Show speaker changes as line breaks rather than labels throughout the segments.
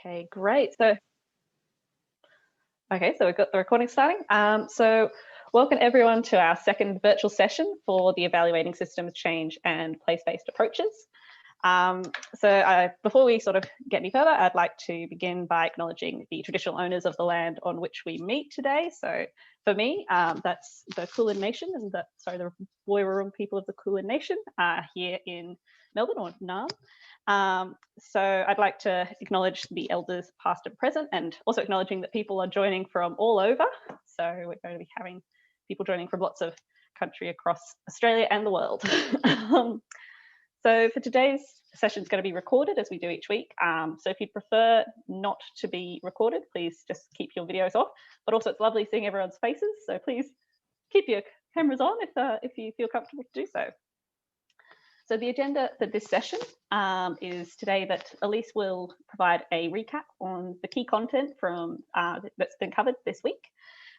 Okay, great. So we've got the recording starting. So welcome everyone to our second virtual session for the Evaluating Systems Change and Place-Based Approaches. Before we sort of get any further, I'd like to begin by acknowledging the traditional owners of the land on which we meet today. So for me, that's the Kulin Nation, and the Woiwurrung people of the Kulin Nation here in Melbourne, or Naarm. So I'd like to acknowledge the elders past and present, and also acknowledging that people are joining from all over. So we're going to be having people joining from lots of country across Australia and the world. So for today's session is going to be recorded, as we do each week. So if you'd prefer not to be recorded, please just keep your videos off. But also it's lovely seeing everyone's faces, so please keep your cameras on if you feel comfortable to do so. So the agenda for this session is today that Elise will provide a recap on the key content from that's been covered this week.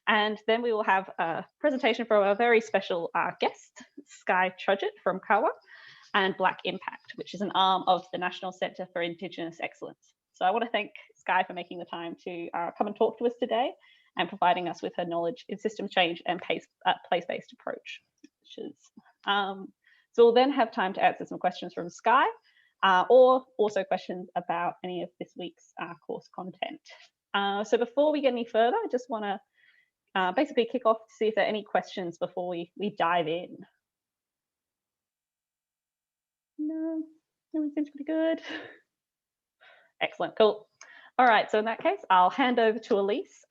And then we will have a presentation from our very special guest, Skye Trudgett from Kawa, and Black Impact, which is an arm of the National Centre for Indigenous Excellence. So I want to thank Skye for making the time to come and talk to us today and providing us with her knowledge in systems change and place-based approach. So we'll then have time to answer some questions from Skye, or also questions about any of this week's course content. So before we get any further, I just want to basically kick off to see if there are any questions before we dive in. No, everything seems pretty good. Excellent, cool. All right, so in that case, I'll hand over to Elise,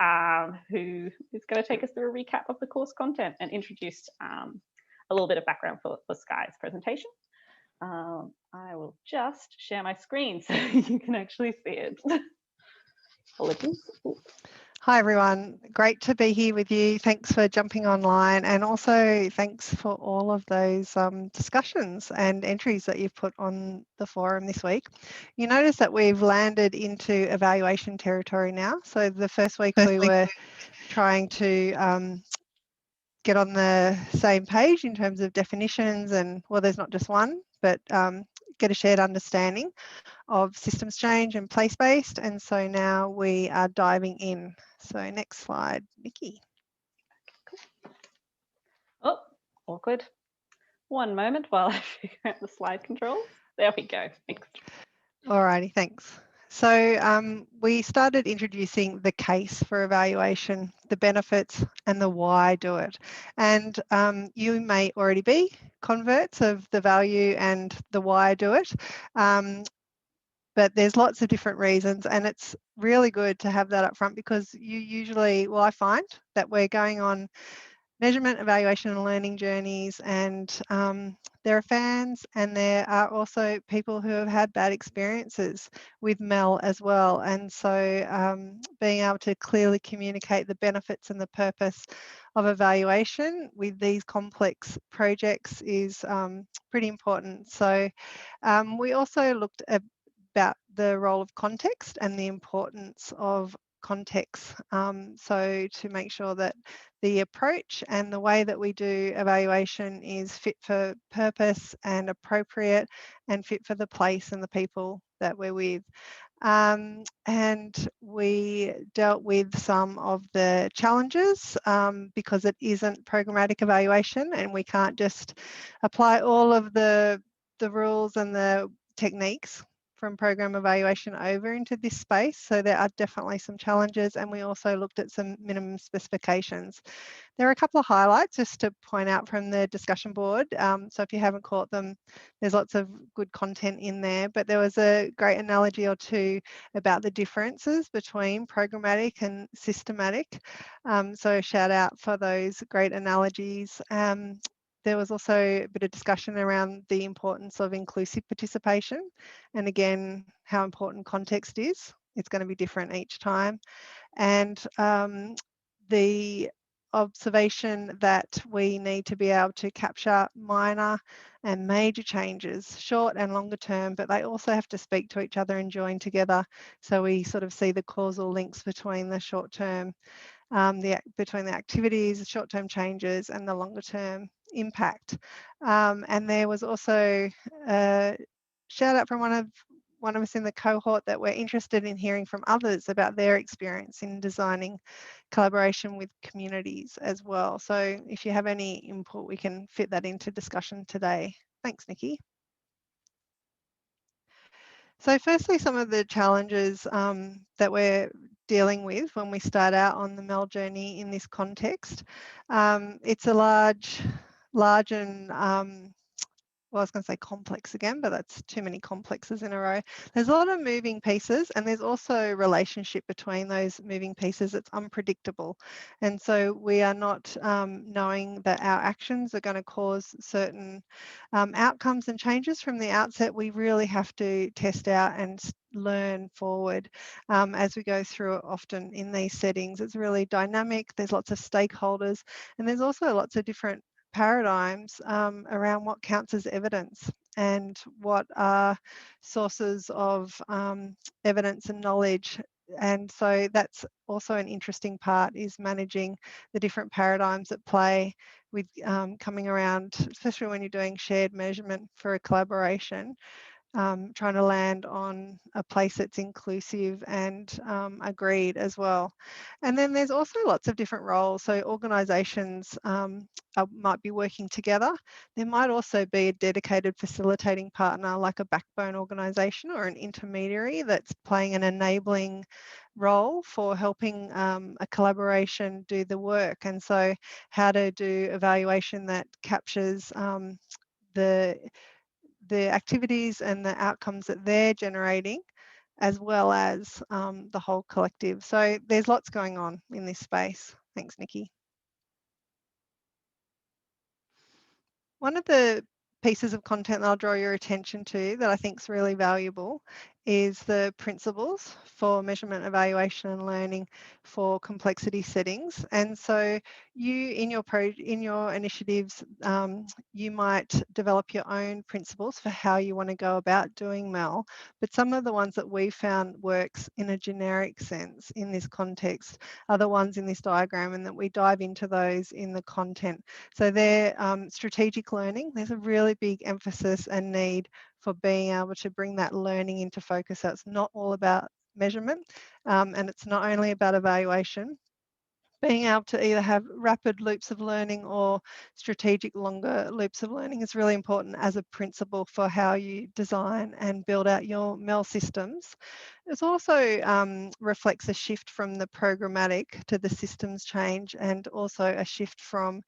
who is going to take us through a recap of the course content and introduce a little bit of background for Skye's presentation. I will just share my screen so you can actually see it. Apologies.
Hi everyone, great to be here with you. Thanks for jumping online, and also thanks for all of those discussions and entries that you've put on the forum this week. You notice that we've landed into evaluation territory now. So the first week we were trying to get on the same page in terms of definitions, and well, there's not just one, but get a shared understanding of systems change and place-based, and so now we are diving in. So next slide, Nikki.
Oh, awkward. One moment while I figure out the slide controls. There we go, thanks.
Alrighty, thanks. So we started introducing the case for evaluation, the benefits and the why do it. And you may already be converts of the value and the why do it. But there's lots of different reasons, and it's really good to have that up front, because you usually, well, I find that we're going on measurement, evaluation and learning journeys, and there are fans, and there are also people who have had bad experiences with MEL as well. And so being able to clearly communicate the benefits and the purpose of evaluation with these complex projects is pretty important. So we also looked at about the role of context and the importance of context. So to make sure that the approach and the way that we do evaluation is fit for purpose and appropriate and fit for the place and the people that we're with. And we dealt with some of the challenges because it isn't programmatic evaluation, and we can't just apply all of the rules and the techniques from program evaluation over into this space. So there are definitely some challenges, and we also looked at some minimum specifications. There are a couple of highlights just to point out from the discussion board. So if you haven't caught them, there's lots of good content in there, but there was a great analogy or two about the differences between programmatic and systematic. So shout out for those great analogies. There was also a bit of discussion around the importance of inclusive participation, and again, how important context is. It's going to be different each time. And the observation that we need to be able to capture minor and major changes, short and longer term, but they also have to speak to each other and join together. So we sort of see the causal links between the short term, between the activities, short-term changes and the longer-term impact. And there was also a shout out from one of one of us in the cohort that we're interested in hearing from others about their experience in designing collaboration with communities as well. So if you have any input, we can fit that into discussion today. Thanks, Nikki. So firstly, some of the challenges that we're dealing with when we start out on the MEL journey in this context. It's a large and well, I was going to say complex again, but that's too many complexes in a row. There's a lot of moving pieces, and there's also a relationship between those moving pieces. It's unpredictable. And so we are not knowing that our actions are going to cause certain outcomes and changes from the outset. We really have to test out and learn forward as we go through it. Often in these settings, it's really dynamic. There's lots of stakeholders, and there's also lots of different paradigms around what counts as evidence and what are sources of evidence and knowledge. And so that's also an interesting part, is managing the different paradigms at play with coming around, especially when you're doing shared measurement for a collaboration. Trying to land on a place that's inclusive and agreed as well. And then there's also lots of different roles. So organisations might be working together. There might also be a dedicated facilitating partner, like a backbone organisation or an intermediary that's playing an enabling role for helping a collaboration do the work. And so how to do evaluation that captures the activities and the outcomes that they're generating, as well as the whole collective. So there's lots going on in this space. Thanks, Nikki. One of the pieces of content that I'll draw your attention to that I think is really valuable is the principles for measurement, evaluation and learning for complexity settings. And so you, in your initiatives, you might develop your own principles for how you want to go about doing MEL, but some of the ones that we found works in a generic sense in this context are the ones in this diagram, and that we dive into those in the content. So they're strategic learning. There's a really big emphasis and need for being able to bring that learning into focus. So it's not all about measurement, and it's not only about evaluation. Being able to either have rapid loops of learning or strategic longer loops of learning is really important as a principle for how you design and build out your MEL systems. It also reflects a shift from the programmatic to the systems change, and also a shift from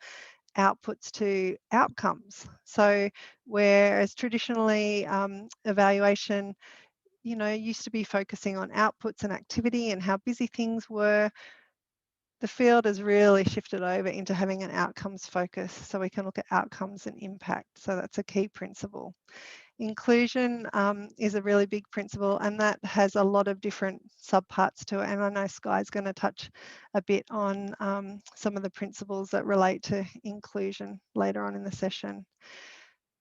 outputs to outcomes. So whereas traditionally evaluation, used to be focusing on outputs and activity and how busy things were, the field has really shifted over into having an outcomes focus, so we can look at outcomes and impact. So that's a key principle. Inclusion is a really big principle, and that has a lot of different subparts to it. And I know Sky's going to touch a bit on some of the principles that relate to inclusion later on in the session.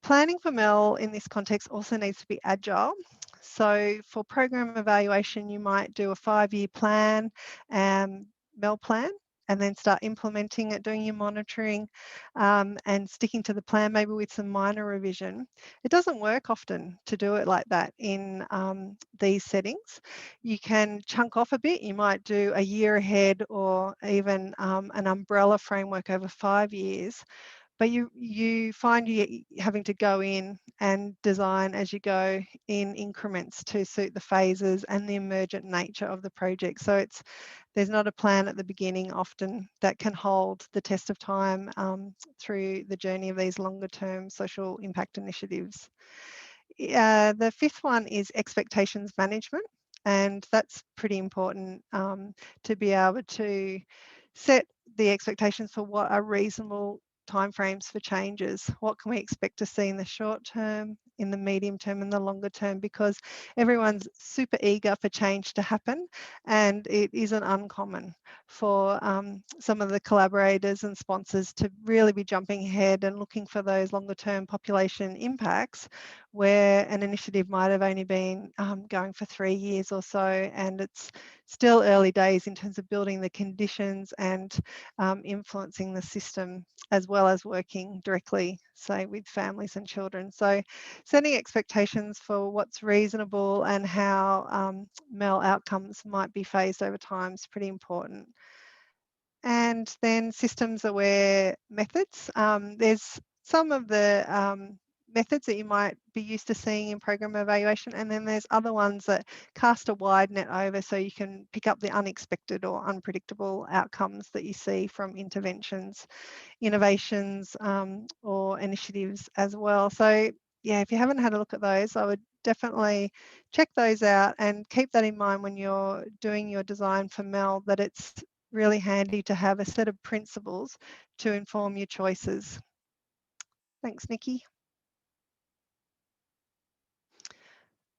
Planning for MEL in this context also needs to be agile. So for program evaluation, you might do a 5-year plan, MEL plan, and then start implementing it, doing your monitoring and sticking to the plan, maybe with some minor revision. It doesn't work often to do it like that in these settings. You can chunk off a bit. You might do a year ahead, or even an umbrella framework over 5 years. But you find you having to go in and design as you go in increments to suit the phases and the emergent nature of the project. So there's not a plan at the beginning often that can hold the test of time through the journey of these longer term social impact initiatives. The fifth one is expectations management, and that's pretty important to be able to set the expectations for what are reasonable timeframes for changes. What can we expect to see in the short term, in the medium term, and the longer term? Because everyone's super eager for change to happen, and it isn't uncommon for some of the collaborators and sponsors to really be jumping ahead and looking for those longer term population impacts, where an initiative might have only been going for 3 years or so, and it's still early days in terms of building the conditions and influencing the system, as well as working directly, say, with families and children. So setting expectations for what's reasonable and how MEL outcomes might be phased over time is pretty important. And then systems aware methods. There's some of the methods that you might be used to seeing in program evaluation, and then there's other ones that cast a wide net over so you can pick up the unexpected or unpredictable outcomes that you see from interventions, innovations, or initiatives as well. So yeah, if you haven't had a look at those, I would definitely check those out and keep that in mind when you're doing your design for MEL, that it's really handy to have a set of principles to inform your choices. Thanks, Nikki.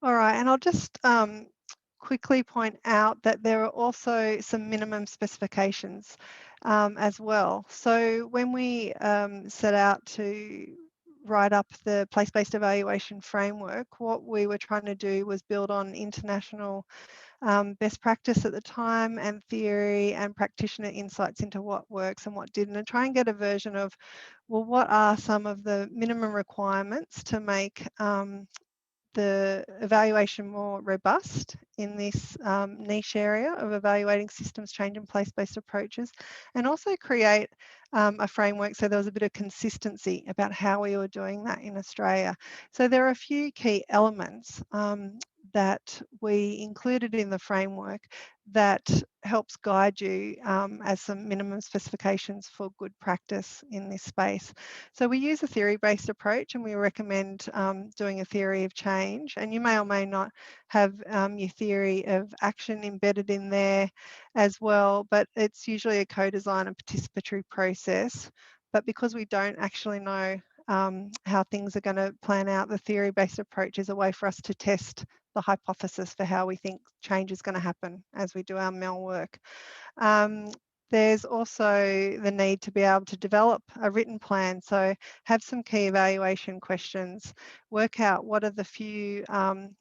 All right, and I'll just quickly point out that there are also some minimum specifications as well. So when we set out to write up the place-based evaluation framework, what we were trying to do was build on international best practice at the time and theory and practitioner insights into what works and what didn't, and try and get a version of, well, what are some of the minimum requirements to make the evaluation more robust in this niche area of evaluating systems change and place-based approaches, and also create a framework so there was a bit of consistency about how we were doing that in Australia. So there are a few key elements that we included in the framework that helps guide you as some minimum specifications for good practice in this space. So we use a theory-based approach, and we recommend doing a theory of change, and you may or may not have your theory of action embedded in there as well, but it's usually a co-design and participatory process. But because we don't actually know how things are going to plan out, the theory-based approach is a way for us to test the hypothesis for how we think change is going to happen as we do our MEL work. There's also the need to be able to develop a written plan. So have some key evaluation questions, work out what are the few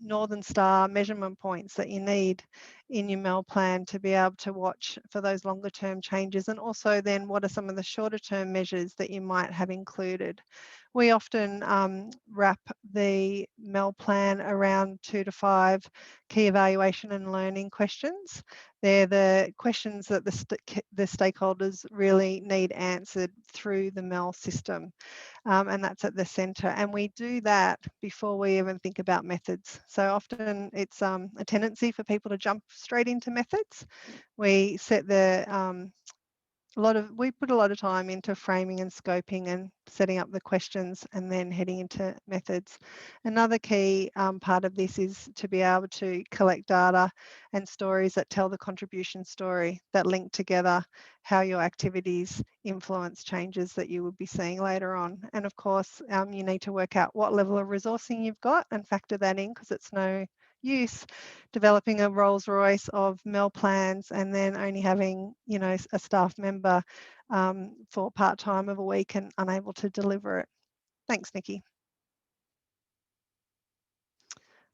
Northern Star measurement points that you need in your MEL plan to be able to watch for those longer term changes, and also then what are some of the shorter term measures that you might have included. We often wrap the MEL plan around 2 to 5 key evaluation and learning questions. They're the questions that the stakeholders really need answered through the MEL system, and that's at the centre. And we do that before we even think about methods. So often it's a tendency for people to jump straight into methods. We set the we put a lot of time into framing and scoping and setting up the questions and then heading into methods. Another key part of this is to be able to collect data and stories that tell the contribution story, that link together how your activities influence changes that you will be seeing later on. And of course, you need to work out what level of resourcing you've got and factor that in, because it's no use developing a Rolls Royce of MEL plans and then only having, you know, a staff member for part-time of a week and unable to deliver it. Thanks, Nikki.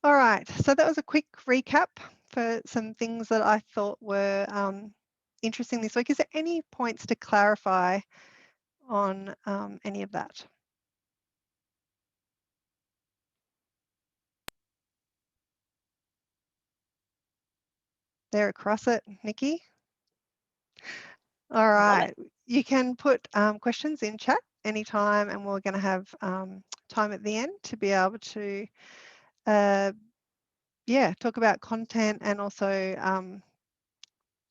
All right, so that was a quick recap for some things that I thought were interesting this week. Is there any points to clarify on any of that? There across it, Nikki. All right, you can put questions in chat anytime, and we're going to have time at the end to be able to talk about content and also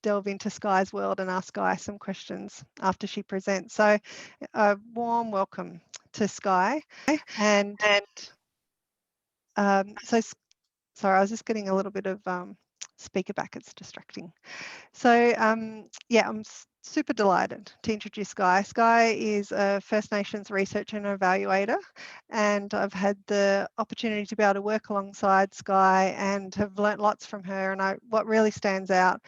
delve into Sky's world and ask Sky some questions after she presents. So a warm welcome to Sky. And so, sorry, I was just getting a little bit of speaker back, it's distracting. So yeah, I'm super delighted to introduce Sky. Sky is a First Nations researcher and evaluator, and I've had the opportunity to be able to work alongside Sky and have learnt lots from her. And what really stands out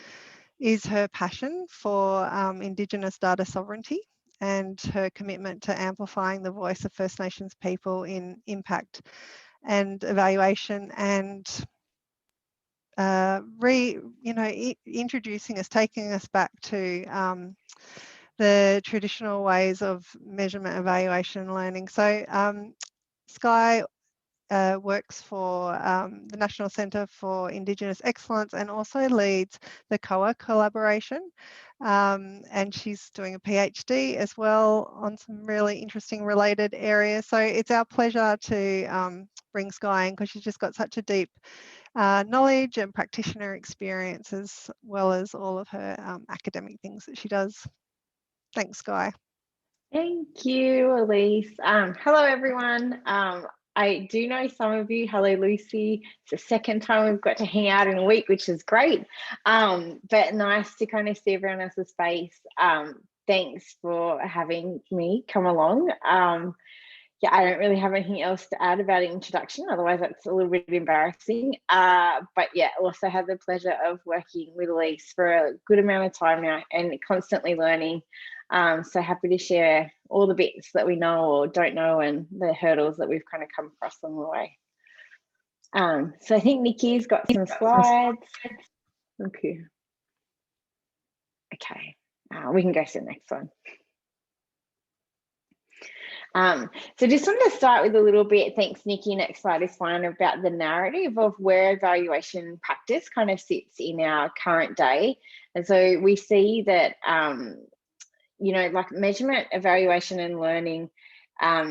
is her passion for Indigenous data sovereignty and her commitment to amplifying the voice of First Nations people in impact and evaluation, and introducing us, taking us back to the traditional ways of measurement, evaluation and learning. So Sky works for the National Centre for Indigenous Excellence and also leads the COA collaboration. And she's doing a PhD as well on some really interesting related areas. So it's our pleasure to bring Skye in, because she's just got such a deep knowledge and practitioner experience, as well as all of her academic things that she does. Thanks, Skye.
Thank you, Elise. Hello, everyone. I do know some of you. Hello, Lucy. It's the second time we've got to hang out in a week, which is great. But nice to kind of see everyone else's face. Thanks for having me come along. Yeah, I don't really have anything else to add about an introduction, otherwise that's a little bit embarrassing. But yeah, also had the pleasure of working with Elise for a good amount of time now and constantly learning. So happy to share all the bits that we know or don't know and the hurdles that we've kind of come across along the way. So I think Nikki's got some slides. Okay. Okay, we can go to the next one. So just wanted to start with a little bit, thanks Nikki, next slide is fine, about the narrative of where evaluation practice kind of sits in our current day. And so we see that, you know, like measurement, evaluation and learning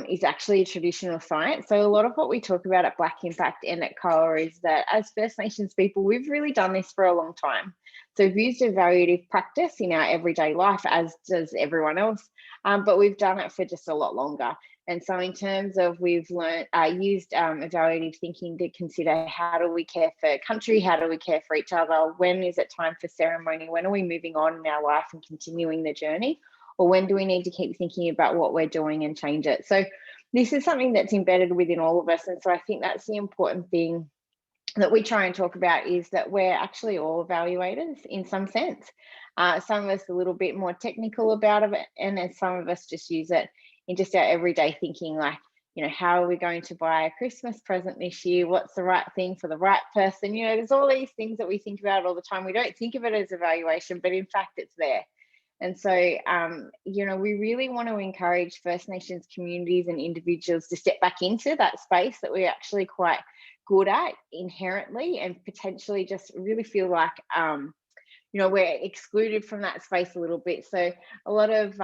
is actually a traditional science. So a lot of what we talk about at Black Impact and at COA is that as First Nations people, we've really done this for a long time. So we've used evaluative practice in our everyday life, as does everyone else, but we've done it for just a lot longer. And so in terms of we've learned, used evaluative thinking to consider how do we care for country, how do we care for each other, when is it time for ceremony, when are we moving on in our life and continuing the journey, or when do we need to keep thinking about what we're doing and change it. So this is something that's embedded within all of us. And so I think that's the important thing that we try and talk about, is that we're actually all evaluators in some sense. Some of us a little bit more technical about it, and then some of us just use it in just our everyday thinking, like, you know, how are we going to buy a Christmas present this year? What's the right thing for the right person? You know, there's all these things that we think about all the time. We don't think of it as evaluation, but in fact it's there. And so, you know, we really want to encourage First Nations communities and individuals to step back into that space that we're actually quite good at inherently, and potentially just really feel like, you know, we're excluded from that space a little bit. So a lot of,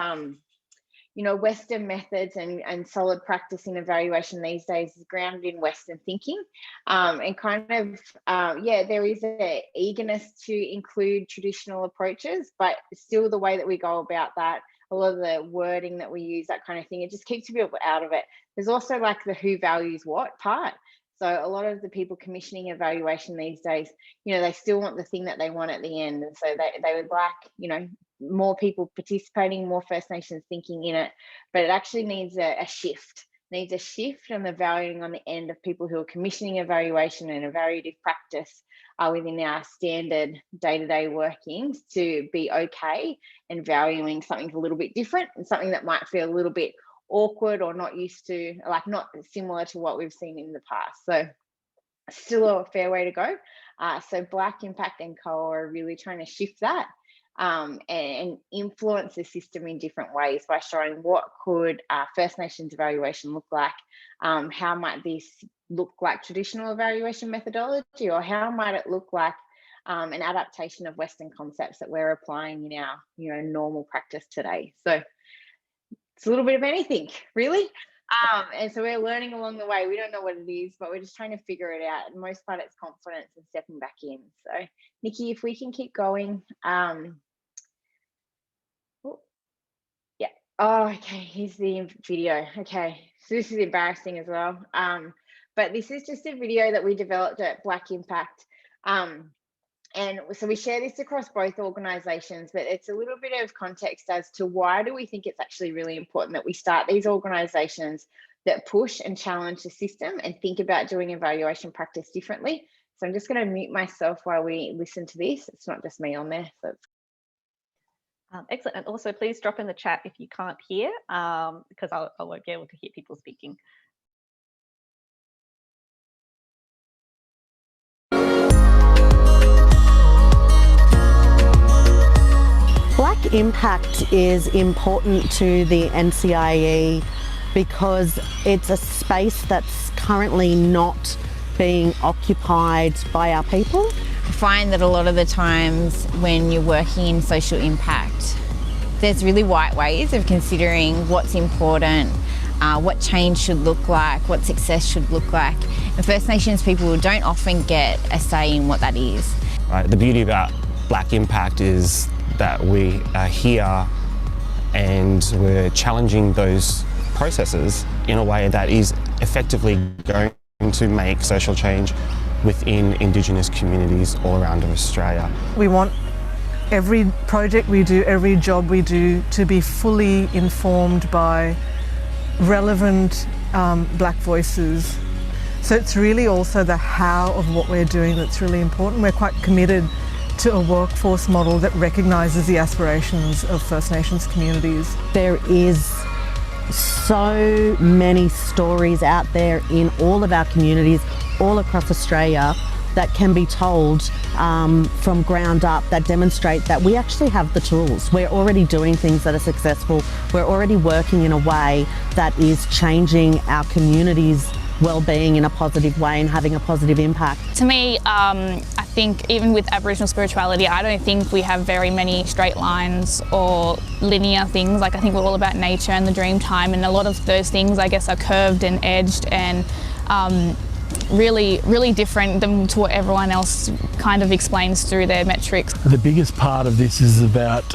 you know, Western methods and solid practice in evaluation these days is grounded in Western thinking, and kind of, yeah, there is an eagerness to include traditional approaches, but still the way that we go about that, a lot of the wording that we use, that kind of thing, it just keeps people out of it. There's also like the who values what part. So a lot of the people commissioning evaluation these days, you know, they still want the thing that they want at the end. And so they would like, you know, more people participating, more First Nations thinking in it, but it actually needs a shift, and the valuing on the end of people who are commissioning evaluation and evaluative practice within our standard day-to-day workings to be okay and valuing something a little bit different and something that might feel a little bit awkward or not used to, like not similar to what we've seen in the past. So still a fair way to go. So Black Impact and COA are really trying to shift that and influence the system in different ways by showing what could First Nations evaluation look like, how might this look like traditional evaluation methodology, or how might it look like an adaptation of Western concepts that we're applying in our, you know, normal practice today. So it's a little bit of anything, really. And so we're learning along the way. We don't know what it is, but we're just trying to figure it out. And most part, it's confidence and stepping back in. So, Nikki, if we can keep going. Yeah. Oh, okay. Here's the video. Okay. So this is embarrassing as well. But this is just a video that we developed at Black Impact. And so we share this across both organisations, but it's a little bit of context as to why do we think it's actually really important that we start these organisations that push and challenge the system and think about doing evaluation practice differently. So I'm just going to mute myself while we listen to this. It's not just me on there. So
excellent. And also please drop in the chat if you can't hear, because I won't be able to hear people speaking.
Black Impact is important to the NCIE because it's a space that's currently not being occupied by our people.
I find that a lot of the times when you're working in social impact, there's really white ways of considering what's important, what change should look like, what success should look like. And First Nations people don't often get a say in what that is.
Right, the beauty about Black Impact is that we are here and we're challenging those processes in a way that is effectively going to make social change within Indigenous communities all around Australia.
We want every project we do, every job we do to be fully informed by relevant Black voices. So it's really also the how of what we're doing that's really important. We're quite committed to a workforce model that recognises the aspirations of First Nations communities.
There is so many stories out there in all of our communities, all across Australia, that can be told from ground up, that demonstrate that we actually have the tools. We're already doing things that are successful. We're already working in a way that is changing our communities' well-being in a positive way and having a positive impact.
To me, I think even with Aboriginal spirituality, I don't think we have very many straight lines or linear things. Like, I think we're all about nature and the dream time, and a lot of those things, I guess, are curved and edged and really different than to what everyone else kind of explains through their metrics.
The biggest part of this is about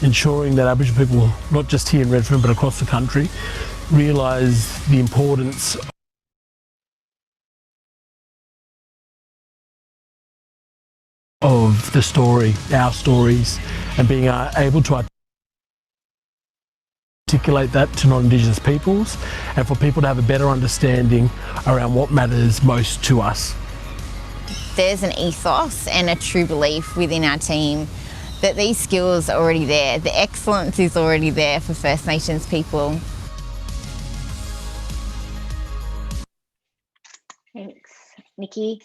ensuring that Aboriginal people, not just here in Redfern but across the country, realise the importance of the story, our stories, and being able to articulate that to non-Indigenous peoples, and for people to have a better understanding around what matters most to us.
There's an ethos and a true belief within our team that these skills are already there. The excellence is already there for First Nations people.
Thanks, Nikki.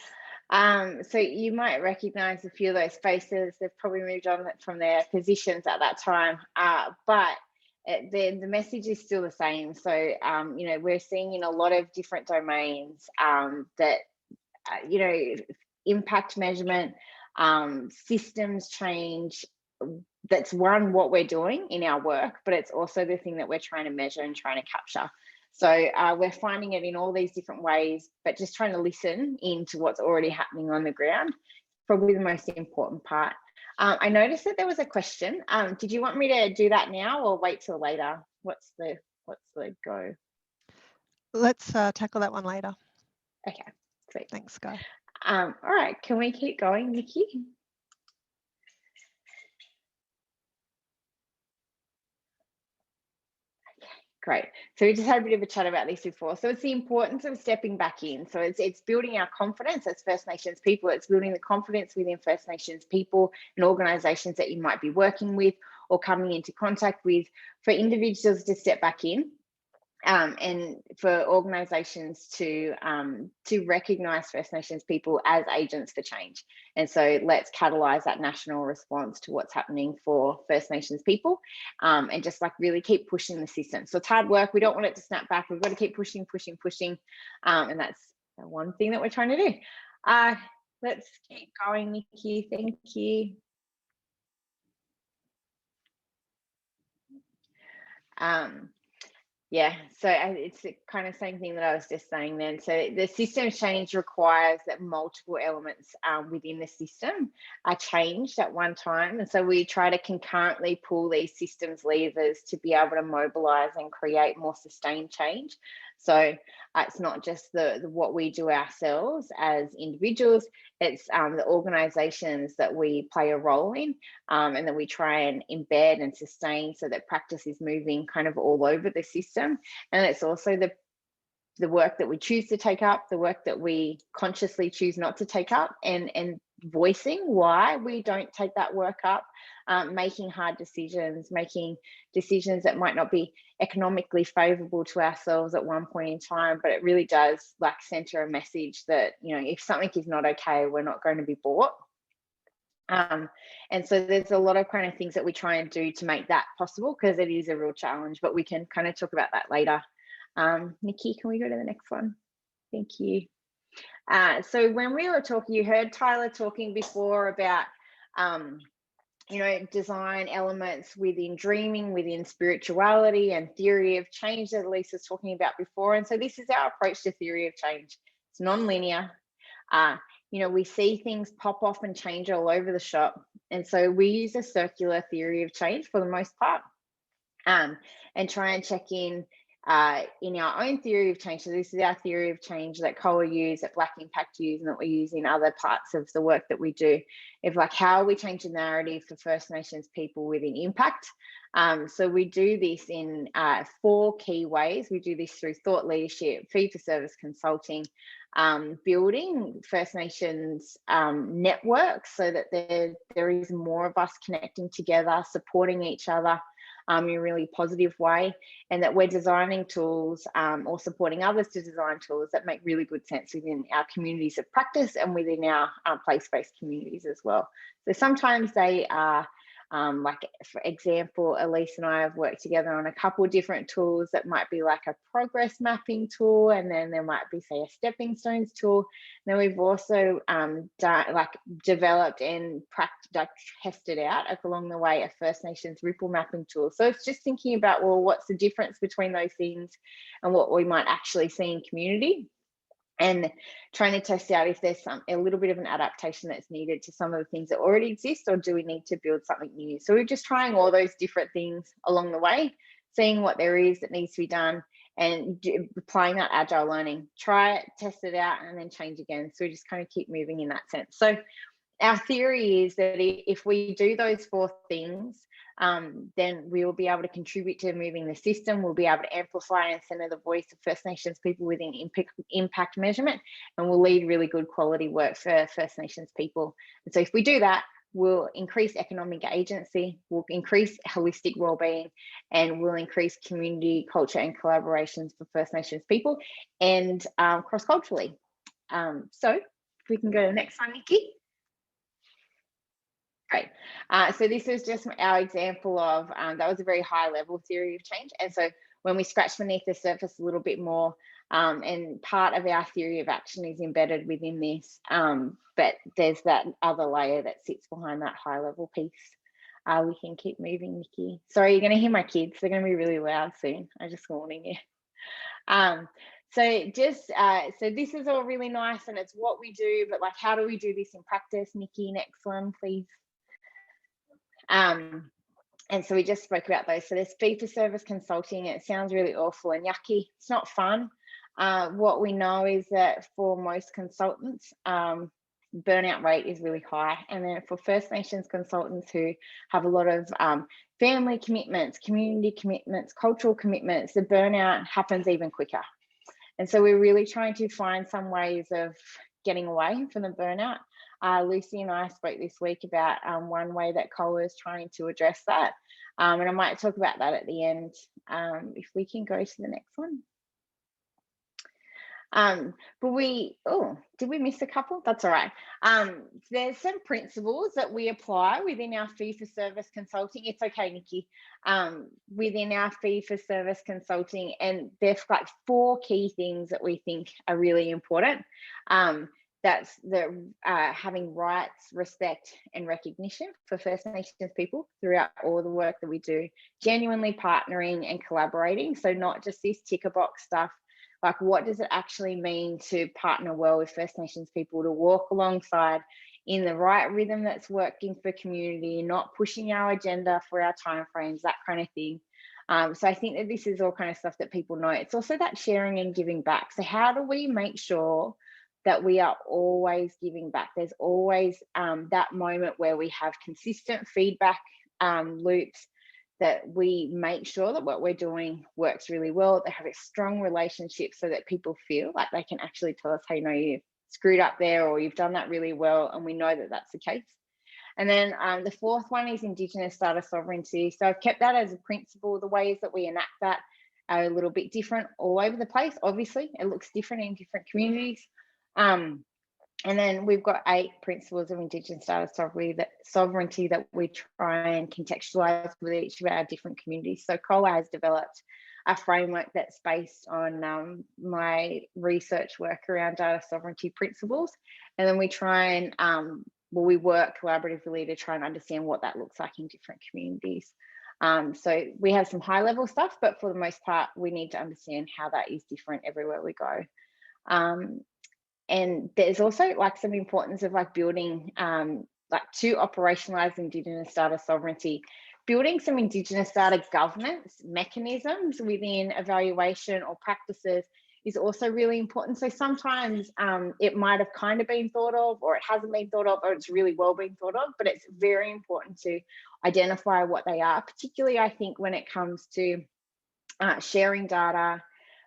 So you might recognise a few of those faces. They've probably moved on from their positions at that time, but the message is still the same. So, you know, we're seeing in a lot of different domains that, you know, impact measurement, systems change, that's one, what we're doing in our work, but it's also the thing that we're trying to measure and trying to capture. So we're finding it in all these different ways, but just trying to listen into what's already happening on the ground, probably the most important part. I noticed that there was a question. Did you want me to do that now or wait till later? What's the go?
Let's tackle that one later.
Okay, sweet.
Thanks, Guy.
All right, can we keep going, Nikki? Great. So we just had a bit of a chat about this before. So it's the importance of stepping back in. So it's building our confidence as First Nations people. It's building the confidence within First Nations people and organisations that you might be working with or coming into contact with, for individuals to step back in, and for organisations to recognise First Nations people as agents for change. And so let's catalyse that national response to what's happening for First Nations people, and just like really keep pushing the system. So it's hard work. We don't want it to snap back. We've got to keep pushing. And that's the one thing that we're trying to do. Let's keep going, Nikki. Thank you. Yeah, so it's the kind of same thing that I was just saying then. So the system change requires that multiple elements within the system are changed at one time. And so we try to concurrently pull these systems levers to be able to mobilise and create more sustained change. So it's not just the what we do ourselves as individuals, it's the organisations that we play a role in, and that we try and embed and sustain so that practice is moving kind of all over the system. And it's also the work that we choose to take up, the work that we consciously choose not to take up, and voicing why we don't take that work up, making hard decisions, making decisions that might not be economically favourable to ourselves at one point in time, but it really does like centre a message that, you know, if something is not okay, we're not going to be bought. And so there's a lot of kind of things that we try and do to make that possible, because it is a real challenge, but we can kind of talk about that later. Nikki, can we go to the next one? Thank you. So when we were talking, you heard Tyler talking before about design elements within dreaming, within spirituality and theory of change that Elise was talking about before. And so this is our approach to theory of change. It's non-linear. We see things pop off and change all over the shop. And so we use a circular theory of change for the most part, and try and check in our own theory of change. So this is our theory of change that COA use, that Black Impact use, and that we use in other parts of the work that we do, of like how we change the narrative for First Nations people within impact. So we do this in 4 key ways. We do this through thought leadership, fee-for-service consulting, building First Nations networks so that there is more of us connecting together, supporting each other in a really positive way, and that we're designing tools or supporting others to design tools that make really good sense within our communities of practice and within our place-based communities as well. So sometimes they are, like for example, Elise and I have worked together on a couple of different tools that might be like a progress mapping tool, and then there might be, say, a stepping stones tool. And then we've also developed and tested out along the way a First Nations ripple mapping tool. So it's just thinking about, well, what's the difference between those things and what we might actually see in community, and trying to test out if there's a little bit of an adaptation that's needed to some of the things that already exist, or do we need to build something new? So we're just trying all those different things along the way, seeing what there is that needs to be done, and applying that agile learning. Try it, test it out, and then change again. So we just kind of keep moving in that sense. So our theory is that if we do those 4 things, then we will be able to contribute to moving the system. We'll be able to amplify and center the voice of First Nations people within impact measurement, and we'll lead really good quality work for First Nations people. And so if we do that, we'll increase economic agency, we'll increase holistic wellbeing, and we'll increase community culture and collaborations for First Nations people, and cross-culturally. So if we can go to the next one, Nikki. Great. So this is just our example of, that was a very high level theory of change. And so when we scratch beneath the surface a little bit more, and part of our theory of action is embedded within this, but there's that other layer that sits behind that high level piece. We can keep moving, Nikki. Sorry, you're going to hear my kids. They're going to be really loud soon. I'm just warning you. So this is all really nice, and it's what we do, but like, how do we do this in practice? Nikki, next one, please. And so we just spoke about those. So there's fee-for-service consulting. It sounds really awful and yucky. It's not fun. What we know is that for most consultants, burnout rate is really high. And then for First Nations consultants who have a lot of family commitments, community commitments, cultural commitments, the burnout happens even quicker. And so we're really trying to find some ways of getting away from the burnout. Lucy and I spoke this week about one way that COA is trying to address that. And I might talk about that at the end. If we can go to the next one. Did we miss a couple? That's all right. There's some principles that we apply within our fee-for-service consulting. It's okay, Nikki. Within our fee-for-service consulting, and there's like 4 key things that we think are really important. That's having rights, respect, and recognition for First Nations people throughout all the work that we do. Genuinely partnering and collaborating. So not just this ticker box stuff. Like, what does it actually mean to partner well with First Nations people, to walk alongside in the right rhythm that's working for community, not pushing our agenda for our timeframes, that kind of thing. So I think that this is all kind of stuff that people know. It's also that sharing and giving back. So how do we make sure that we are always giving back? There's always that moment where we have consistent feedback loops, that we make sure that what we're doing works really well. They have a strong relationship so that people feel like they can actually tell us, hey, no, you screwed up there, or you've done that really well, and we know that that's the case. And then the 4th one is Indigenous data sovereignty. So I've kept that as a principle. The ways that we enact that are a little bit different all over the place. Obviously, it looks different in different communities. And then we've got 8 principles of Indigenous data sovereignty that we try and contextualise with each of our different communities. So COA has developed a framework that's based on my research work around data sovereignty principles. And then we try and, we work collaboratively to try and understand what that looks like in different communities. So we have some high level stuff, but for the most part, we need to understand how that is different everywhere we go. And there's also like some importance of like building, like to operationalize Indigenous data sovereignty, building some Indigenous data governance mechanisms within evaluation or practices is also really important. So sometimes it might have kind of been thought of, or it hasn't been thought of, or it's really well been thought of, but it's very important to identify what they are, particularly I think when it comes to sharing data,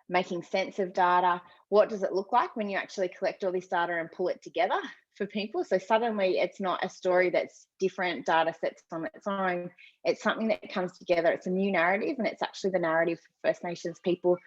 making sense of data. What does it look like when you actually collect all this data and pull it together for people? So suddenly it's not a story that's different data sets on its own. It's something that comes together. It's a new narrative, and it's actually the narrative for First Nations people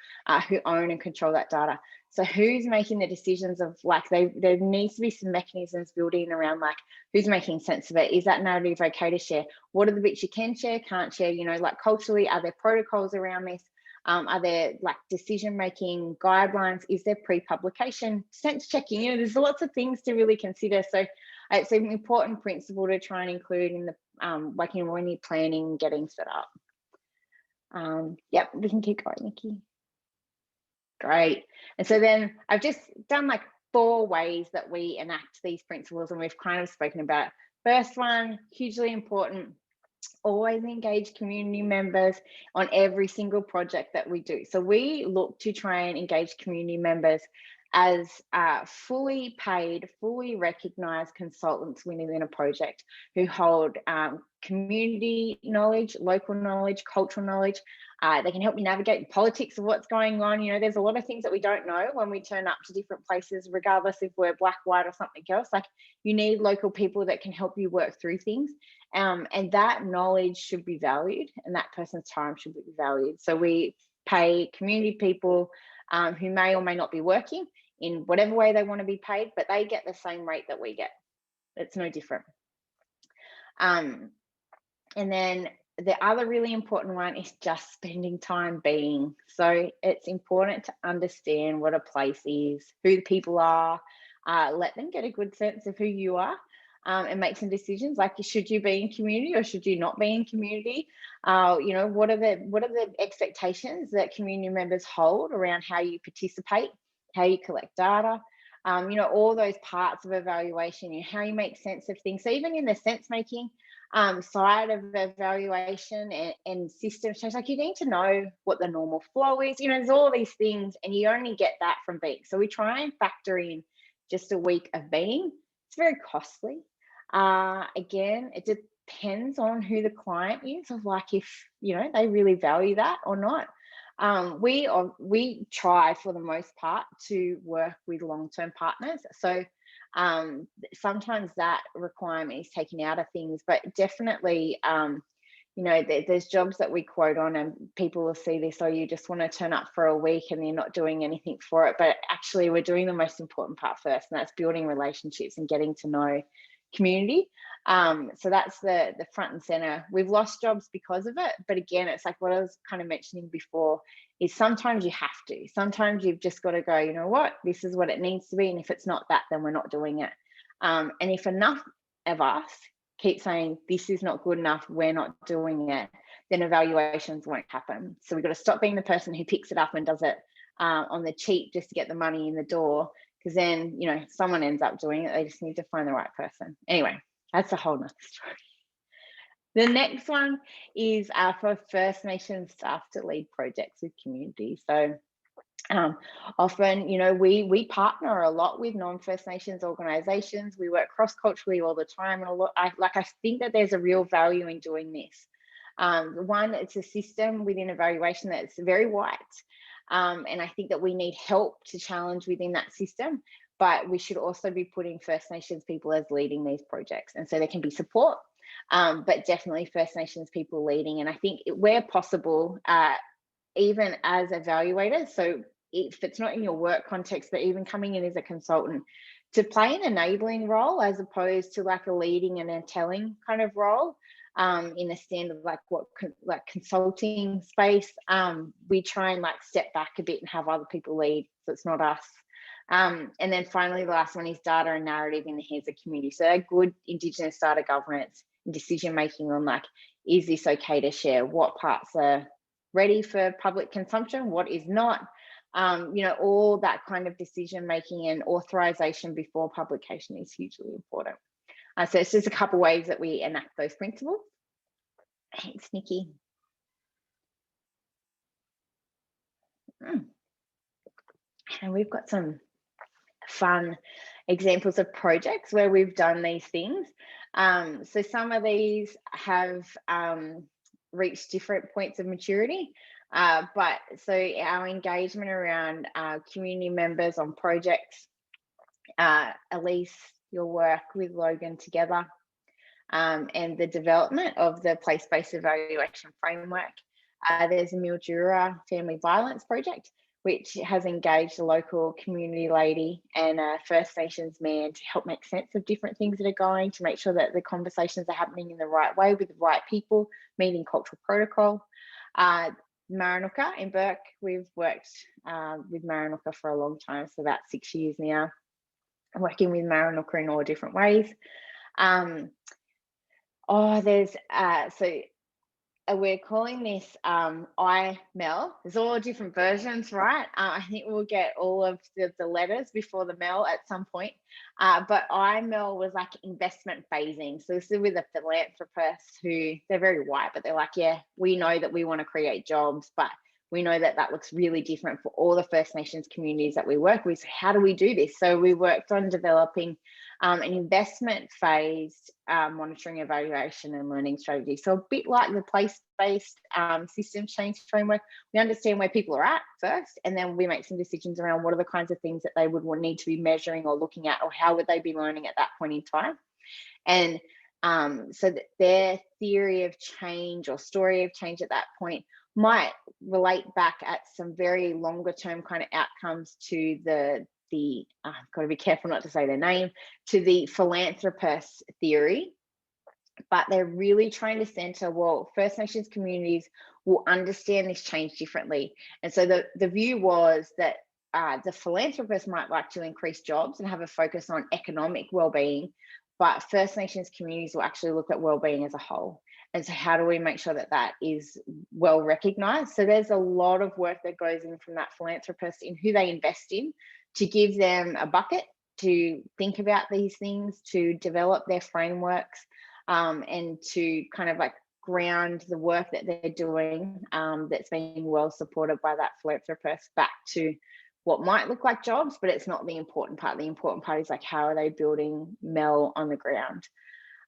who own and control that data. So who's making the decisions of like, there needs to be some mechanisms building around like who's making sense of it. Is that narrative okay to share? What are the bits you can share, can't share? You know, like culturally, are there protocols around this? Are there like decision-making guidelines? Is there pre-publication sense checking? You know, there's lots of things to really consider. So it's an important principle to try and include in the like when you're planning, getting set up. Yep, we can keep going, Nikki. Great. And so then I've just done like 4 ways that we enact these principles, and we've kind of spoken about it. First one, hugely important. Always engage community members on every single project that we do. So we look to try and engage community members as fully paid, fully recognised consultants within a project who hold community knowledge, local knowledge, cultural knowledge. They can help you navigate the politics of what's going on. You know, there's a lot of things that we don't know when we turn up to different places, regardless if we're black, white, or something else. Like, you need local people that can help you work through things. And that knowledge should be valued, and that person's time should be valued. So we pay community people who may or may not be working in whatever way they want to be paid, but they get the same rate that we get. It's no different. And then the other really important one is just spending time being. So it's important to understand what a place is, who the people are, let them get a good sense of who you are. And make some decisions like, should you be in community or should you not be in community? You know, what are the expectations that community members hold around how you participate, how you collect data, you know, all those parts of evaluation, you know, how you make sense of things. So even in the sense making side of evaluation and system change, like, you need to know what the normal flow is. You know, there's all these things, and you only get that from being. So we try and factor in just a week of being. It's very costly. Again, it depends on who the client is, of like if, you know, they really value that or not. We try for the most part to work with long-term partners. So sometimes that requirement is taken out of things, but definitely, you know, there's jobs that we quote on and people will see this, oh, you just want to turn up for a week and you're not doing anything for it. But actually, we're doing the most important part first, and that's building relationships and getting to know community. So that's the front and center. We've lost jobs because of it, but again, it's like what I was kind of mentioning before, is sometimes you have to. Sometimes you've just got to go, you know what, this is what it needs to be, and if it's not that, then we're not doing it. And if enough of us keep saying this is not good enough, we're not doing it, then evaluations won't happen. So we've got to stop being the person who picks it up and does it on the cheap just to get the money in the door, because then, you know, someone ends up doing it. They just need to find the right person. Anyway, that's a whole nother story. The next one is for First Nations staff to lead projects with communities. So often, you know, we partner a lot with non-First Nations organisations. We work cross-culturally all the time, and I think that there's a real value in doing this. One, it's a system within evaluation that's very white, and I think that we need help to challenge within that system. But we should also be putting First Nations people as leading these projects, and so there can be support, but definitely First Nations people leading. And I think where possible, even as evaluators, so if it's not in your work context, but even coming in as a consultant, to play an enabling role as opposed to like a leading and a telling kind of role. in a standard like consulting space. We try and like step back a bit and have other people lead, so it's not us. And then finally, the last one is data and narrative in the hands of community. So good Indigenous data governance and decision making on like, is this okay to share? What parts are ready for public consumption? What is not? You know, all that kind of decision making and authorization before publication is hugely important. So it's just a couple ways that we enact those principles. Thanks, Nikki. And we've got some fun examples of projects where we've done these things. So some of these have reached different points of maturity. But so our engagement around community members on projects, Elise, your work with Logan together, and the development of the place-based evaluation framework. There's a Mildura family violence project, which has engaged a local community lady and a First Nations man to help make sense of different things that are going, to make sure that the conversations are happening in the right way with the right people, meeting cultural protocol. Marinuka in Burke, we've worked with Marinuka for a long time, so about 6 years now, working with Marinuka in all different ways. We're calling this IMEL. There's all different versions, right? I think we'll get all of the letters before the MEL at some point. But IMEL was like investment phasing. So this is with a philanthropist who, they're very white, but they're like, yeah, we know that we want to create jobs, but we know that that looks really different for all the First Nations communities that we work with. So how do we do this? So we worked on developing an investment phased monitoring, evaluation and learning strategy. So a bit like the place-based system change framework, we understand where people are at first, and then we make some decisions around what are the kinds of things that they would need to be measuring or looking at, or how would they be learning at that point in time. And so that their theory of change or story of change at that point might relate back at some very longer term kind of outcomes to the I've got to be careful not to say their name, to the philanthropist theory, but they're really trying to center, well, First Nations communities will understand this change differently. And so the view was that the philanthropist might like to increase jobs and have a focus on economic well-being, but First Nations communities will actually look at well-being as a whole. And so how do we make sure that that is well recognized? So there's a lot of work that goes in from that philanthropist in who they invest in, to give them a bucket to think about these things, to develop their frameworks, and to kind of like ground the work that they're doing that's being well supported by that philanthropist back to what might look like jobs, but it's not the important part. The important part is like, how are they building MEL on the ground?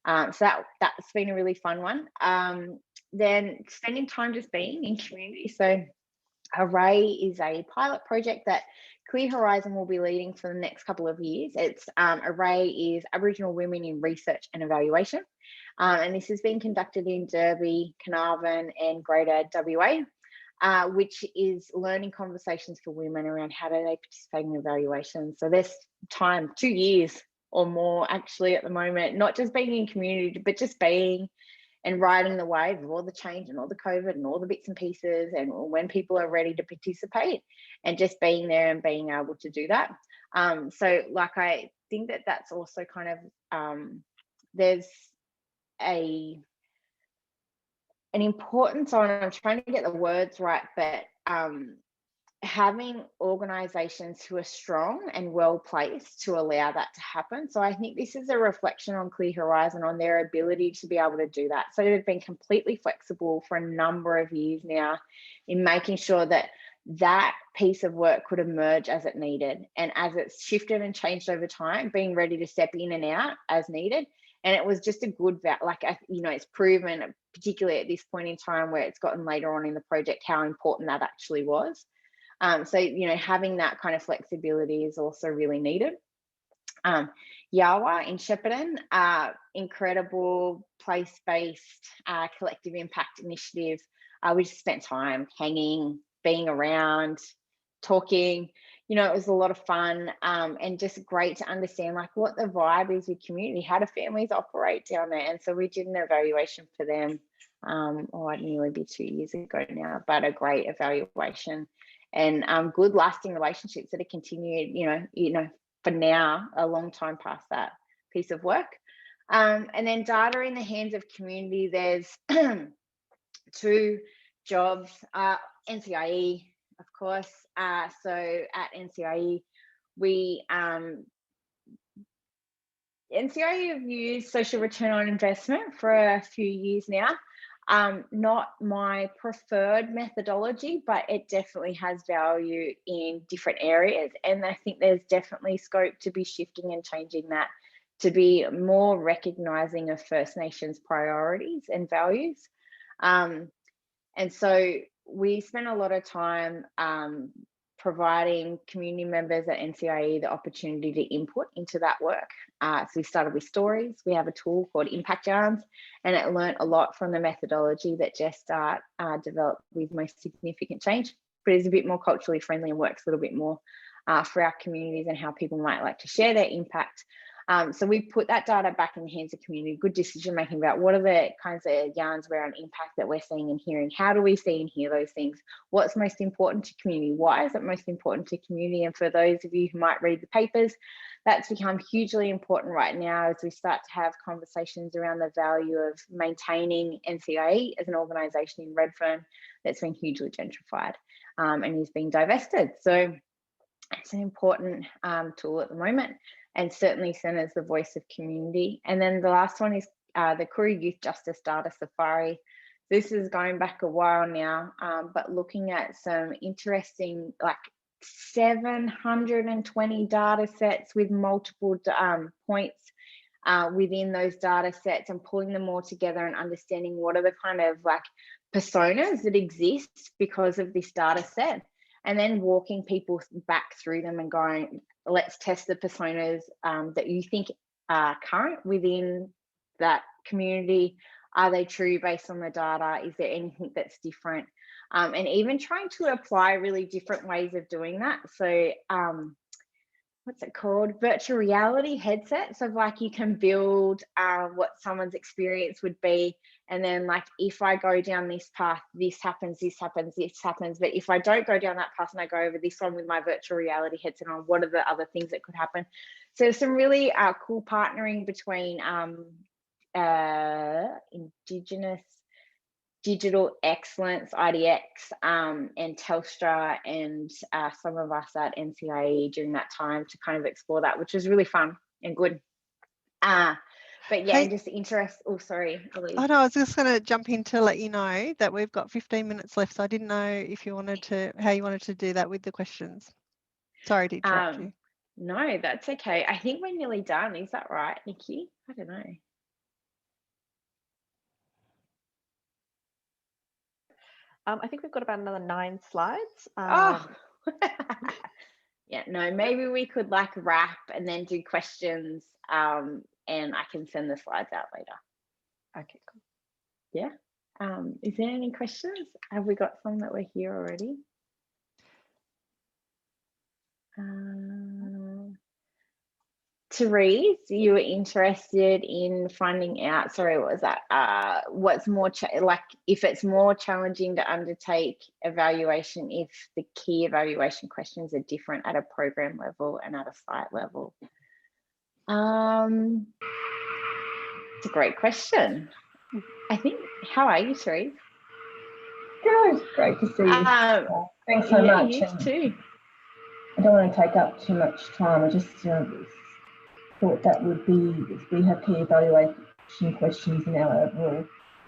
So that's been a really fun one. Then spending time just being in community. So Array is a pilot project that Clear Horizon will be leading for the next couple of years. It's Array is Aboriginal Women in Research and Evaluation. And this has been conducted in Derby, Carnarvon and Greater WA, which is learning conversations for women around how do they participate in evaluation. So there's time, 2 years or more actually at the moment, not just being in community, but just being and riding the wave of all the change and all the COVID and all the bits and pieces, and when people are ready to participate, and just being there and being able to do that. So like, I think that that's also kind of, there's an importance on, I'm trying to get the words right, but having organisations who are strong and well placed to allow that to happen. So I think this is a reflection on Clear Horizon, on their ability to be able to do that. So they've been completely flexible for a number of years now in making sure that that piece of work could emerge as it needed, and as it's shifted and changed over time, being ready to step in and out as needed. And it was just a good, like, you know, it's proven, particularly at this point in time where it's gotten later on in the project, how important that actually was. So, you know, having that kind of flexibility is also really needed. Yawa in Shepparton, incredible place-based collective impact initiative. We just spent time hanging, being around, talking. you know, it was a lot of fun, and just great to understand like what the vibe is with community. How do families operate down there? And so we did an evaluation for them. It'd nearly be 2 years ago now, but a great evaluation, and good lasting relationships that have continued, you know, for now, a long time past that piece of work. And then data in the hands of community. There's 2 jobs, NCIE, of course. So at NCIE, NCIE have used social return on investment for a few years now. Not my preferred methodology, but it definitely has value in different areas. And I think there's definitely scope to be shifting and changing that to be more recognizing of First Nations priorities and values. And so we spent a lot of time providing community members at NCIE the opportunity to input into that work. So we started with stories. We have a tool called Impact Yarns, and it learned a lot from the methodology that Jess developed with Most Significant Change, but is a bit more culturally friendly and works a little bit more for our communities and how people might like to share their impact. So we put that data back in the hands of community, good decision making about what are the kinds of yarns around impact that we're seeing and hearing. How do we see and hear those things? What's most important to community? Why is it most important to community? And for those of you who might read the papers, that's become hugely important right now as we start to have conversations around the value of maintaining NCIE as an organisation in Redfern that's been hugely gentrified and is being divested. So it's an important tool at the moment, and certainly centres the voice of community. And then the last one is the Koori Youth Justice Data Safari. This is going back a while now, but looking at some interesting, like 720 data sets with multiple points within those data sets, and pulling them all together and understanding what are the kind of like personas that exist because of this data set, and then walking people back through them and going, let's test the personas that you think are current within that community. Are they true based on the data? Is there anything that's different? And even trying to apply really different ways of doing that. So what's it called? Virtual reality headsets of like you can build what someone's experience would be. And then like, if I go down this path, this happens, this happens, this happens. But if I don't go down that path and I go over this one with my virtual reality headset on, what are the other things that could happen? So some really cool partnering between Indigenous Digital Excellence, IDX, and Telstra, and some of us at NCIE during that time to kind of explore that, which was really fun and good. But yeah,
Hey,
just interest. Oh, sorry, Elise.
Oh no, I was just going to jump in to let you know that we've got 15 minutes left. So I didn't know if you wanted to, how you wanted to do that with the questions. Sorry to interrupt you.
No, that's okay. I think we're nearly done. Is that right, Nikki? I don't know.
I think we've got about another 9 slides.
Yeah, no, maybe we could like wrap and then do questions, and I can send the slides out later.
Okay, cool.
Yeah. Is there any questions? Have we got some that were here already? Therese, you were interested in finding out, sorry, what was that? What's more, like if it's more challenging to undertake evaluation if the key evaluation questions are different at a program level and at a site level? It's a great question. I think, how are you, Therese?
Good, great to see you. Thanks so much.
You too.
I don't want to take up too much time. I just thought that would be, if we have key evaluation questions in our overall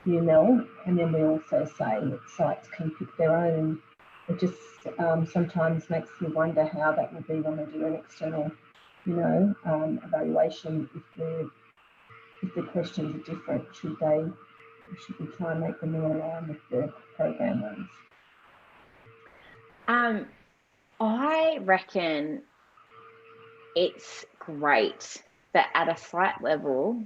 UML, and then we also say that sites can pick their own. It just sometimes makes you wonder how that would be when we do an external, evaluation. If the questions are different, should we try and make them more aligned with the program ones?
I reckon it's great that at a site level,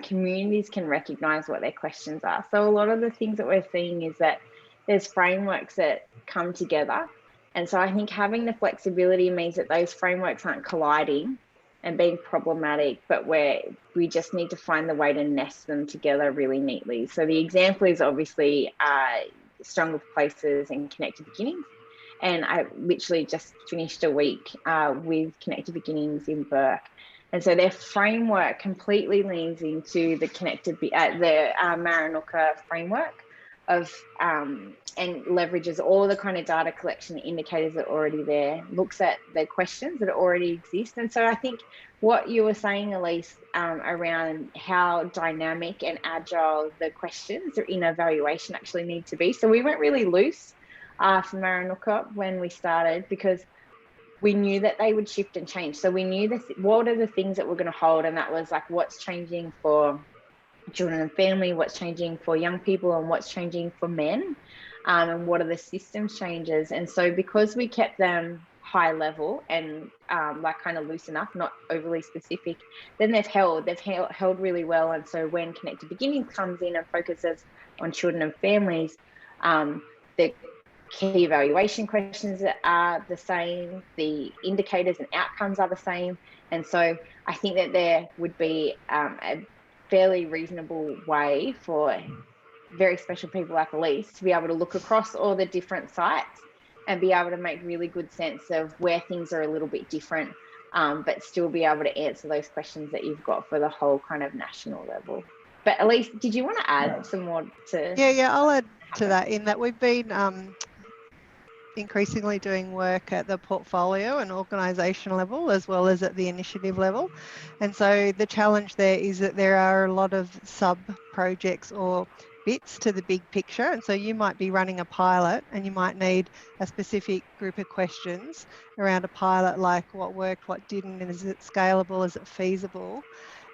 communities can recognise what their questions are. So a lot of the things that we're seeing is that there's frameworks that come together And so I think having the flexibility means that those frameworks aren't colliding and being problematic, but where we just need to find the way to nest them together really neatly. So the example is obviously Stronger Places and Connected Beginnings. And I literally just finished a week with Connected Beginnings in Burke. And so their framework completely leans into the Maranuka framework of and leverages all the kind of data collection indicators that are already there, looks at the questions that already exist. And so I think what you were saying, Elise, around how dynamic and agile the questions in evaluation actually need to be. So we went really loose for Maranuka when we started, because we knew that they would shift and change. So we knew what are the things that we're going to hold, and that was like what's changing for children and family, what's changing for young people, and what's changing for men, and what are the systems changes. And so because we kept them high level and like kind of loose enough, not overly specific, then they've held really well. And so when Connected Beginnings comes in and focuses on children and families, the key evaluation questions are the same, the indicators and outcomes are the same. And so I think that there would be a fairly reasonable way for very special people like Elise to be able to look across all the different sites and be able to make really good sense of where things are a little bit different, but still be able to answer those questions that you've got for the whole kind of national level. But Elise, did you want to add some more to?
Yeah, I'll add to that, in that we've been increasingly doing work at the portfolio and organisation level as well as at the initiative level. And so the challenge there is that there are a lot of sub projects or bits to the big picture. And so you might be running a pilot and you might need a specific group of questions around a pilot, like what worked, what didn't, and is it scalable, is it feasible?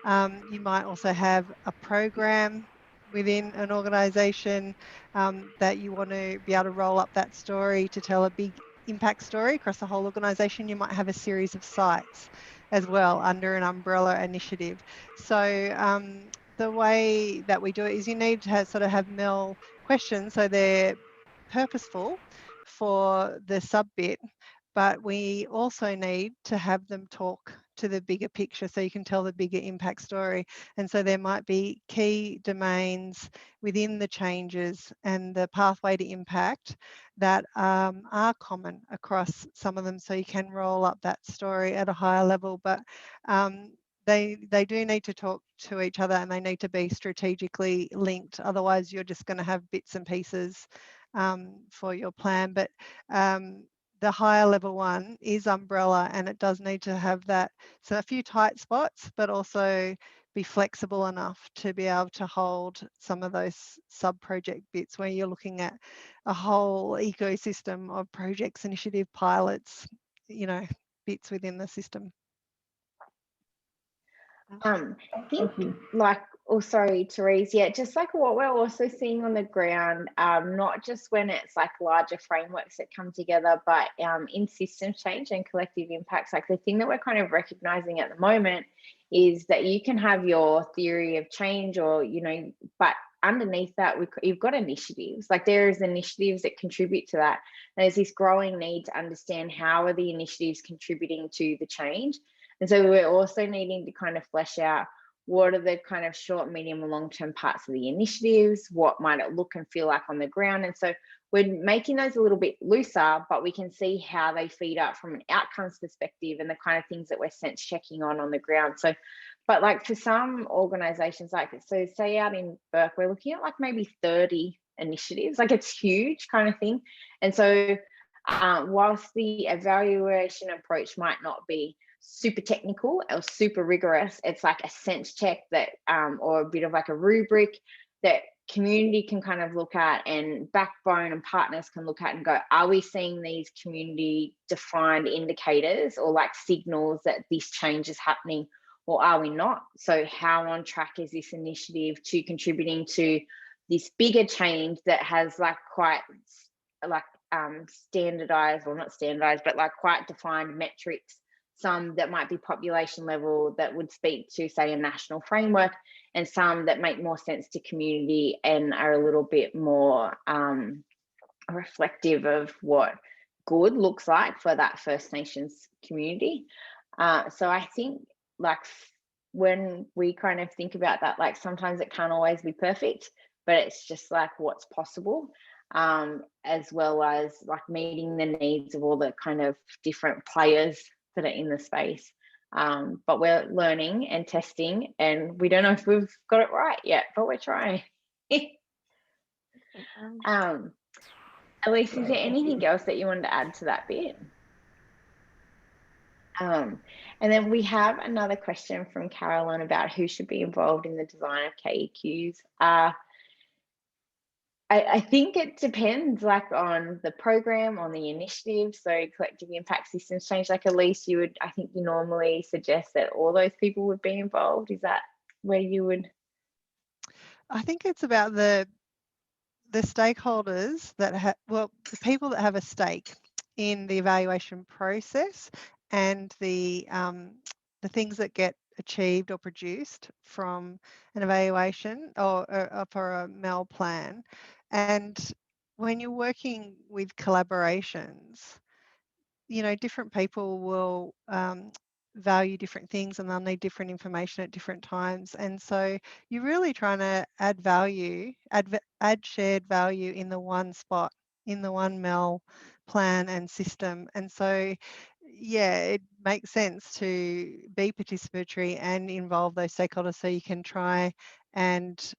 You might also have a program within an organisation that you want to be able to roll up that story to tell a big impact story across the whole organisation. You might have a series of sites as well under an umbrella initiative. So the way that we do it is you need to sort of have MEL questions, so they're purposeful for the sub bit, but we also need to have them talk to the bigger picture so you can tell the bigger impact story. And so there might be key domains within the changes and the pathway to impact that are common across some of them, so you can roll up that story at a higher level. But they do need to talk to each other and they need to be strategically linked. Otherwise, you're just going to have bits and pieces for your plan. But the higher level one is umbrella, and it does need to have that, so a few tight spots, but also be flexible enough to be able to hold some of those sub-project bits where you're looking at a whole ecosystem of projects, initiative, pilots, bits within the system.
I think sorry, Therese, just like what we're also seeing on the ground, not just when it's like larger frameworks that come together, but in systems change and collective impacts, like the thing that we're kind of recognizing at the moment is that you can have your theory of change or, but underneath that, you've got initiatives. Like there's initiatives that contribute to that. There's this growing need to understand how are the initiatives contributing to the change. And so we're also needing to kind of flesh out what are the kind of short, medium, and long-term parts of the initiatives, what might it look and feel like on the ground. And so we're making those a little bit looser, but we can see how they feed up from an outcomes perspective and the kind of things that we're sense checking on the ground. So, but like for some organizations, like, so say out in Burke, we're looking at like maybe 30 initiatives, like it's huge kind of thing. And so whilst the evaluation approach might not be super technical or super rigorous, it's like a sense check that or a bit of like a rubric that community can kind of look at, and backbone and partners can look at and go, are we seeing these community defined indicators or like signals that this change is happening, or are we not? So how on track is this initiative to contributing to this bigger change that has like quite like standardized, or not standardized, but like quite defined metrics, some that might be population level that would speak to, say, a national framework, and some that make more sense to community and are a little bit more reflective of what good looks like for that First Nations community. So I think like when we kind of think about that, like sometimes it can't always be perfect, but it's just like what's possible, as well as like meeting the needs of all the kind of different players that are in the space. But we're learning and testing, and we don't know if we've got it right yet, but we're trying. Elise, is there anything else that you wanted to add to that bit? And then we have another question from Carolyn about who should be involved in the design of KEQs. I think it depends like on the program, on the initiative. So collective impact systems change, like Elise, I think you normally suggest that all those people would be involved. Is that where you would?
I think it's about the stakeholders that have, well, the people that have a stake in the evaluation process and the things that get achieved or produced from an evaluation or for a MEL plan. And when you're working with collaborations, you know, different people will value different things, and they'll need different information at different times. And so you're really trying to add value, add shared value in the one spot, in the one MEL plan and system. And so, yeah, it makes sense to be participatory and involve those stakeholders so you can try and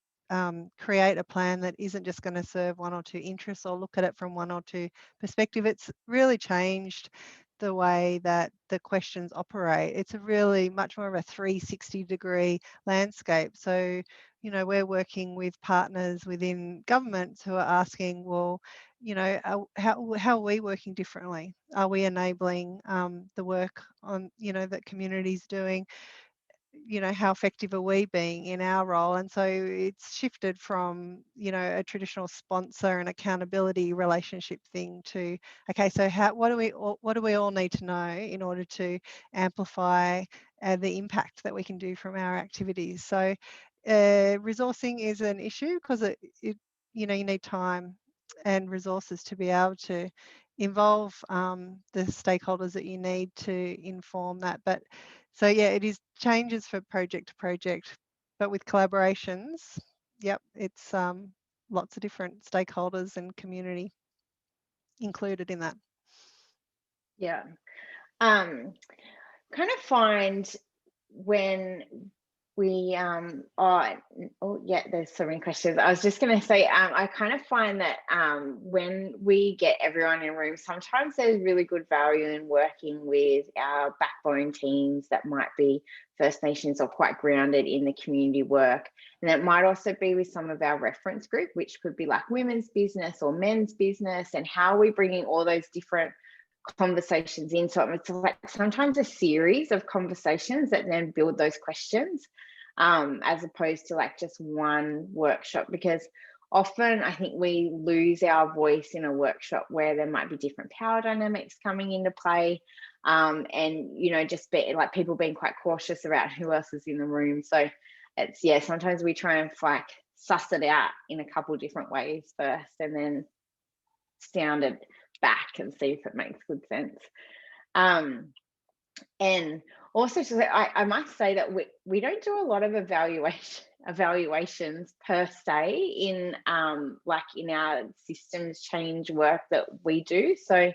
create a plan that isn't just going to serve one or two interests or look at it from one or two perspective. It's really changed the way that the questions operate. It's a really much more of a 360-degree landscape. So, you know, we're working with partners within governments who are asking, well, you know, how are we working differently? Are we enabling the work on, you know, that community's doing? You know, how effective are we being in our role? And so it's shifted from, you know, a traditional sponsor and accountability relationship thing to, okay, so what do we all need to know in order to amplify the impact that we can do from our activities? So resourcing is an issue because it you know, you need time and resources to be able to involve the stakeholders that you need to inform that. But so yeah, it is changes for project to project, but with collaborations, yep, it's lots of different stakeholders and community included in that.
Yeah, kind of find when we oh yeah, there's so many questions. I was just going to say I kind of find that when we get everyone in a room, sometimes there's really good value in working with our backbone teams that might be First Nations or quite grounded in the community work, and that might also be with some of our reference group, which could be like women's business or men's business, and how are we bringing all those different conversations in. So it's like sometimes a series of conversations that then build those questions, as opposed to like just one workshop, because often I think we lose our voice in a workshop where there might be different power dynamics coming into play, and you know, just be like people being quite cautious about who else is in the room. So it's, yeah, sometimes we try and like suss it out in a couple different ways first, and then sound it back and see if it makes good sense. And also, I must say that we don't do a lot of evaluations per se in like in our systems change work that we do. So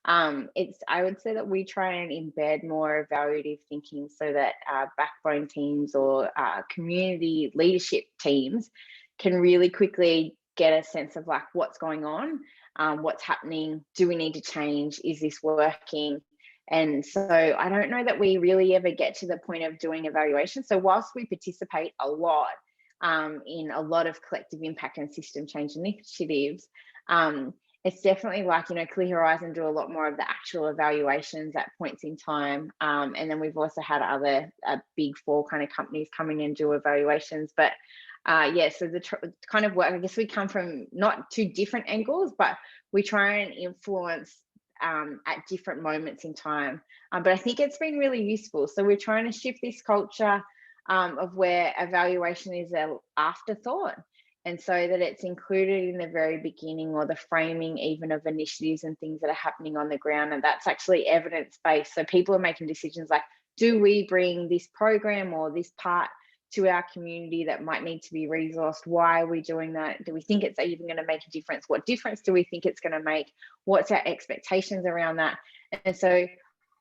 I would say that we try and embed more evaluative thinking so that backbone teams or community leadership teams can really quickly get a sense of like what's going on, what's happening, do we need to change, is this working? And so I don't know that we really ever get to the point of doing evaluation. So whilst we participate a lot in a lot of collective impact and system change initiatives, it's definitely like, you know, Clear Horizon do a lot more of the actual evaluations at points in time. And then we've also had other big four kind of companies come in and do evaluations. But yeah, so the kind of work, I guess we come from not two different angles, but we try and influence at different moments in time. But I think it's been really useful. So we're trying to shift this culture of where evaluation is an afterthought, And so that it's included in the very beginning or the framing even of initiatives and things that are happening on the ground. And that's actually evidence-based. So people are making decisions like, do we bring this program or this part to our community that might need to be resourced? Why are we doing that? Do we think it's even going to make a difference? What difference do we think it's going to make? What's our expectations around that? And so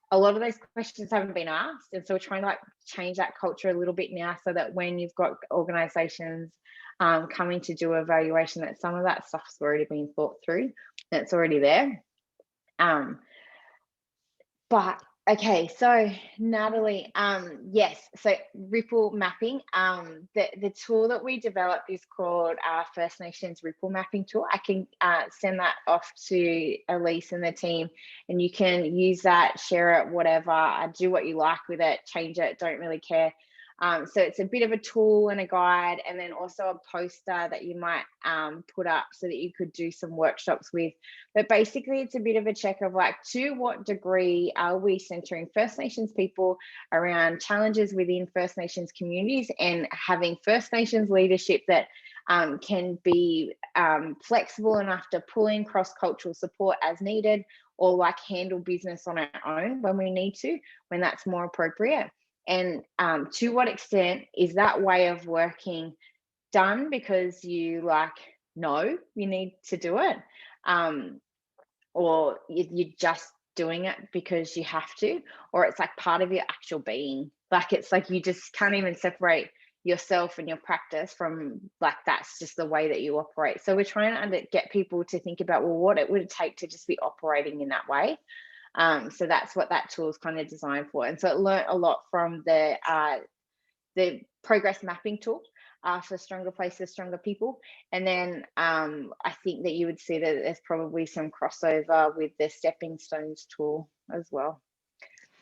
a lot of those questions haven't been asked. And so we're trying to like change that culture a little bit now, so that when you've got organizations coming to do evaluation, that some of that stuff's already been thought through, that's already there. But okay, so Natalie, yes, so ripple mapping, the tool that we developed is called First Nations Ripple Mapping Tool. I can send that off to Elise and the team, and you can use that, share it, whatever, do what you like with it, change it, don't really care. So it's a bit of a tool and a guide, and then also a poster that you might put up so that you could do some workshops with. But basically it's a bit of a check of like, to what degree are we centering First Nations people around challenges within First Nations communities, and having First Nations leadership that can be flexible enough to pull in cross-cultural support as needed, or like handle business on our own when we need to, when that's more appropriate. And to what extent is that way of working done because you like know you need to do it, or you're just doing it because you have to, or it's like part of your actual being, like it's like you just can't even separate yourself and your practice from, like, that's just the way that you operate. So we're trying to get people to think about, well, what it would take to just be operating in that way. So that's what that tool is kind of designed for. And so it learned a lot from the progress mapping tool for Stronger Places, Stronger People. And then I think that you would see that there's probably some crossover with the Stepping Stones tool as well.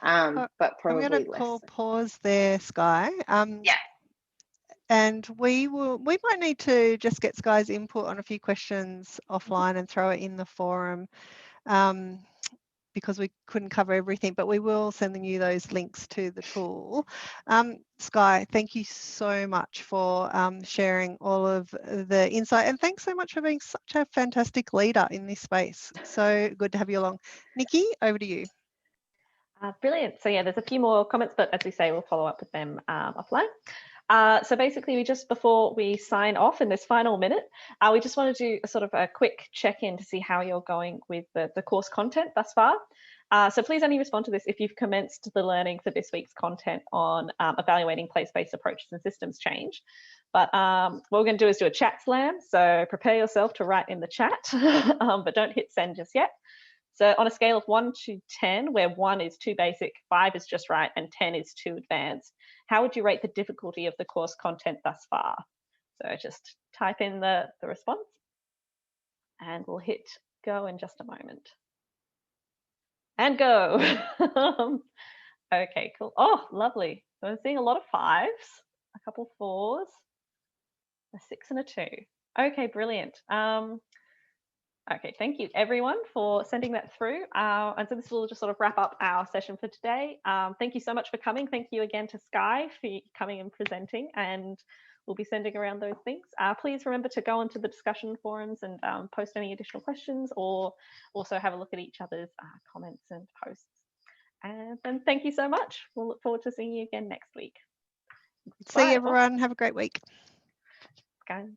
But probably
I'm going to call pause there, Sky.
Yeah.
And we might need to just get Sky's input on a few questions offline and throw it in the forum, because we couldn't cover everything, but we will send you those links to the tool. Sky, thank you so much for sharing all of the insight, and thanks so much for being such a fantastic leader in this space. So good to have you along. Nikki, over to you.
Brilliant. So yeah, there's a few more comments, but as we say, we'll follow up with them offline. So basically, just before we sign off in this final minute, we just want to do a sort of a quick check-in to see how you're going with the course content thus far. So please only respond to this if you've commenced the learning for this week's content on evaluating place-based approaches and systems change. But what we're going to do is do a chat slam. So prepare yourself to write in the chat, but don't hit send just yet. So on a scale of 1 to 10, where 1 is too basic, 5 is just right, and 10 is too advanced, how would you rate the difficulty of the course content thus far? So just type in the response, and we'll hit go in just a moment. And go. Okay, cool. Oh, lovely. So I'm seeing a lot of 5s, a couple 4s, a 6 and a 2. Okay, brilliant. Okay, thank you everyone for sending that through. And so this will just sort of wrap up our session for today. Thank you so much for coming. Thank you again to Sky for coming and presenting, and we'll be sending around those things. Please remember to go onto the discussion forums and post any additional questions, or also have a look at each other's comments and posts. And thank you so much. We'll look forward to seeing you again next week.
See you everyone. Have a great week.
Bye.